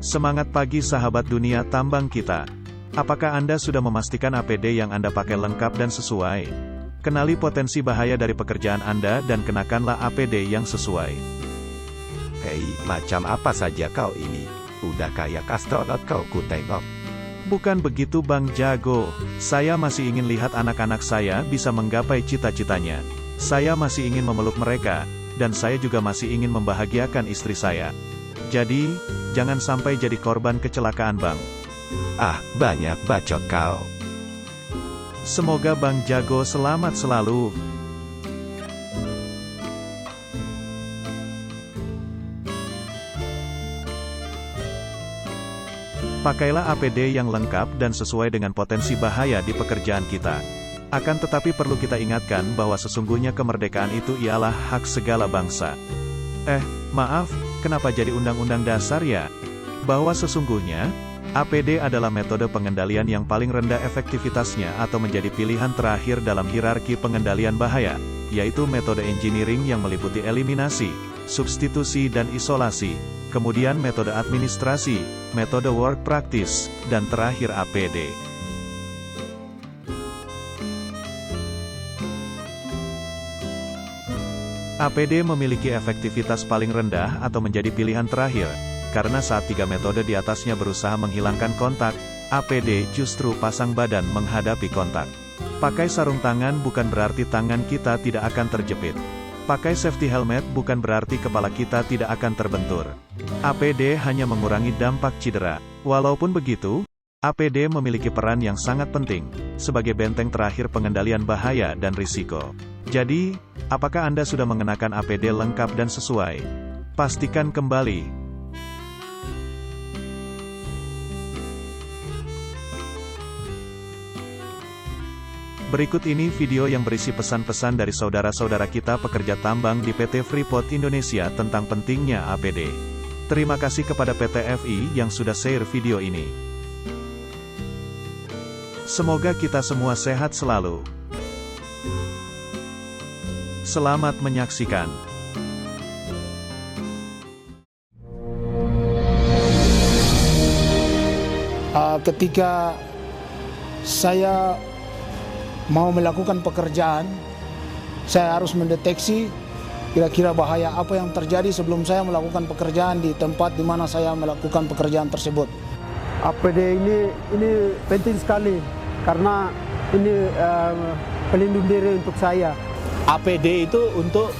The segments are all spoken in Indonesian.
Semangat pagi sahabat dunia tambang kita. Apakah Anda sudah memastikan APD yang Anda pakai lengkap dan sesuai? Kenali potensi bahaya dari pekerjaan Anda dan kenakanlah APD yang sesuai. Hei, macam apa saja kau ini? Udah kayak astronot kau ku tengok. Bukan begitu Bang Jago, saya masih ingin lihat anak-anak saya bisa menggapai cita-citanya. Saya masih ingin memeluk mereka, dan saya juga masih ingin membahagiakan istri saya. Jadi, jangan sampai jadi korban kecelakaan Bang. Ah, banyak bacot kau. Semoga Bang Jago selamat selalu. Pakailah APD yang lengkap dan sesuai dengan potensi bahaya di pekerjaan kita. Akan tetapi perlu kita ingatkan bahwa sesungguhnya kemerdekaan itu ialah hak segala bangsa. Maaf, kenapa jadi undang-undang dasar ya? Bahwa sesungguhnya, APD adalah metode pengendalian yang paling rendah efektivitasnya atau menjadi pilihan terakhir dalam hierarki pengendalian bahaya, yaitu metode engineering yang meliputi eliminasi, substitusi dan isolasi, kemudian metode administrasi, metode work practice, dan terakhir APD. APD memiliki efektivitas paling rendah atau menjadi pilihan terakhir, karena saat tiga metode di atasnya berusaha menghilangkan kontak, APD justru pasang badan menghadapi kontak. Pakai sarung tangan bukan berarti tangan kita tidak akan terjepit. Pakai safety helmet bukan berarti kepala kita tidak akan terbentur. APD hanya mengurangi dampak cedera. Walaupun begitu, APD memiliki peran yang sangat penting, sebagai benteng terakhir pengendalian bahaya dan risiko. Jadi, apakah Anda sudah mengenakan APD lengkap dan sesuai? Pastikan kembali. Berikut ini video yang berisi pesan-pesan dari saudara-saudara kita pekerja tambang di PT Freeport Indonesia tentang pentingnya APD. Terima kasih kepada PT FI yang sudah share video ini. Semoga kita semua sehat selalu. Selamat menyaksikan. Ketika saya mau melakukan pekerjaan, saya harus mendeteksi kira-kira bahaya apa yang terjadi sebelum saya melakukan pekerjaan di tempat di mana saya melakukan pekerjaan tersebut. APD ini penting sekali karena ini pelindung diri untuk saya. APD itu untuk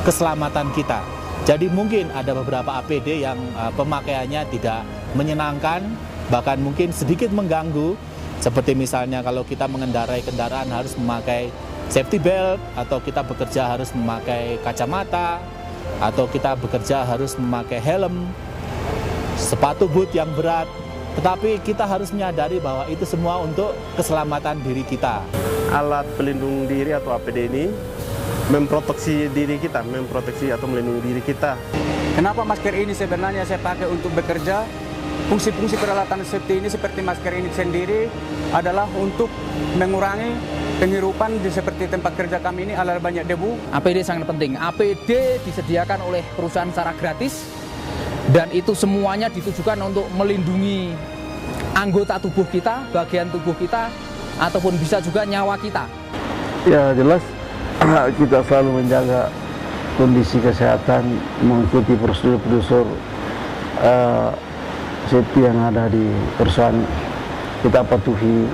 keselamatan kita. Jadi mungkin ada beberapa APD yang pemakaiannya tidak menyenangkan, bahkan mungkin sedikit mengganggu. Seperti misalnya kalau kita mengendarai kendaraan harus memakai safety belt, atau kita bekerja harus memakai kacamata, atau kita bekerja harus memakai helm, sepatu boot yang berat. Tetapi kita harus menyadari bahwa itu semua untuk keselamatan diri kita. Alat pelindung diri atau APD ini memproteksi diri kita, memproteksi atau melindungi diri kita. Kenapa masker ini sebenarnya saya pakai untuk bekerja? Fungsi-fungsi peralatan safety ini seperti masker ini sendiri adalah untuk mengurangi penghirupan seperti tempat kerja kami ini adalah banyak debu. APD sangat penting. APD disediakan oleh perusahaan secara gratis dan itu semuanya ditujukan untuk melindungi anggota tubuh kita, bagian tubuh kita, ataupun bisa juga nyawa kita. Ya jelas kita selalu menjaga kondisi kesehatan, mengikuti prosedur-prosedur safety yang ada di perusahaan kita patuhi.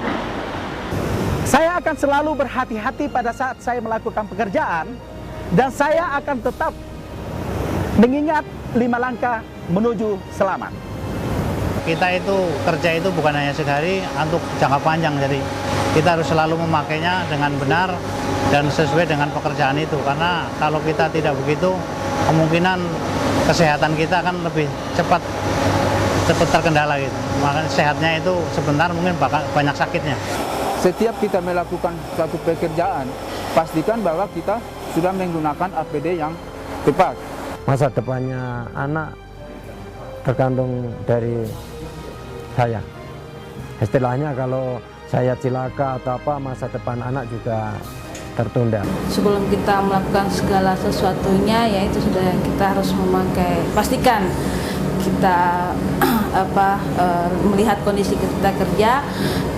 Saya akan selalu berhati-hati pada saat saya melakukan pekerjaan, dan saya akan tetap mengingat 5 langkah menuju selamat. Kita itu kerja itu bukan hanya sekali untuk jangka panjang, jadi kita harus selalu memakainya dengan benar dan sesuai dengan pekerjaan itu, karena kalau kita tidak begitu, kemungkinan kesehatan kita akan lebih cepat terkendala gitu. Makanya sehatnya itu sebentar mungkin banyak sakitnya. Setiap kita melakukan suatu pekerjaan, pastikan bahwa kita sudah menggunakan APD yang tepat. Masa depannya anak tergantung dari saya. Istilahnya kalau saya cilaka atau apa, masa depan anak juga tertunda. Sebelum kita melakukan segala sesuatunya, yaitu sudah kita harus memakai, pastikan kita melihat kondisi kita kerja,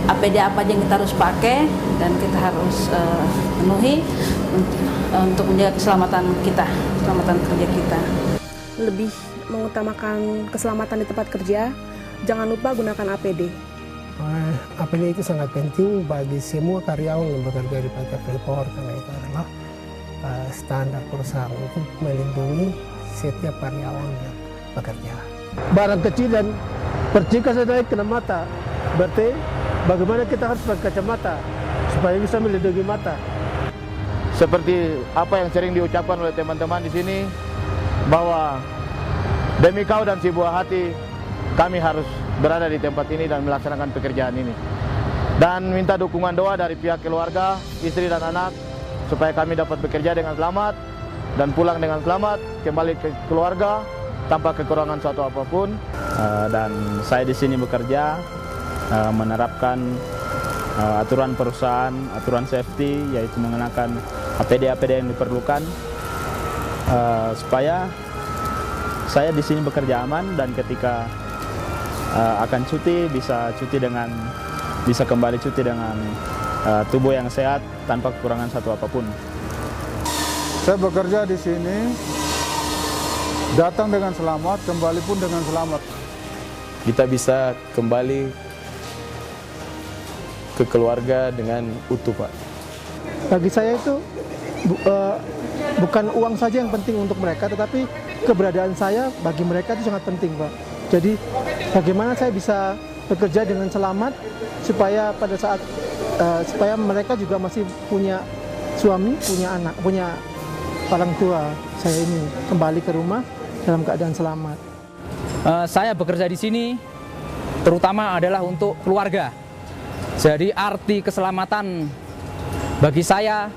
APD apa aja yang kita harus pakai dan kita harus penuhi untuk menjaga keselamatan kita, keselamatan kerja kita. Lebih mengutamakan keselamatan di tempat kerja, jangan lupa gunakan APD. APD itu sangat penting bagi semua karyawan yang bekerja di PT Freeport karena itu adalah standar perusahaan untuk melindungi setiap karyawan yang bekerja. Barang kecil dan percikan saja kena mata, berarti bagaimana kita harus pakai kacamata supaya bisa melindungi mata. Seperti apa yang sering diucapkan oleh teman-teman di sini, bahwa demi kau dan si buah hati, kami harus berada di tempat ini dan melaksanakan pekerjaan ini. Dan minta dukungan doa dari pihak keluarga, istri dan anak, supaya kami dapat bekerja dengan selamat dan pulang dengan selamat, kembali ke keluarga tanpa kekurangan suatu apapun. Dan saya di sini bekerja menerapkan aturan perusahaan, aturan safety, yaitu mengenakan APD-APD yang diperlukan supaya saya di sini bekerja aman dan ketika akan cuti bisa kembali cuti dengan tubuh yang sehat tanpa kekurangan satu apapun. Saya bekerja di sini, datang dengan selamat, kembali pun dengan selamat. Kita bisa kembali ke keluarga dengan utuh, Pak. Bagi saya itu bukan uang saja yang penting untuk mereka, tetapi keberadaan saya bagi mereka itu sangat penting, Pak. Jadi bagaimana saya bisa bekerja dengan selamat supaya pada saat supaya mereka juga masih punya suami, punya anak, punya orang tua saya ini kembali ke rumah dalam keadaan selamat. Saya bekerja di sini terutama adalah untuk keluarga. Jadi arti keselamatan bagi saya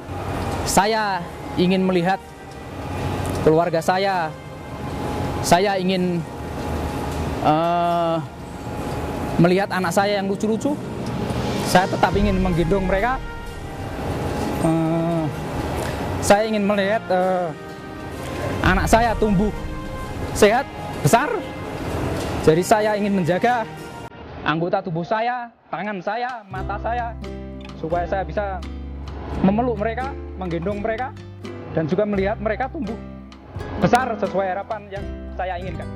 ingin melihat keluarga saya ingin melihat anak saya yang lucu-lucu. Saya tetap ingin menggendong mereka. Saya ingin melihat anak saya tumbuh sehat, besar. Jadi saya ingin menjaga anggota tubuh saya, tangan saya, mata saya, supaya saya bisa memeluk mereka, menggendong mereka, dan juga melihat mereka tumbuh besar sesuai harapan yang saya inginkan.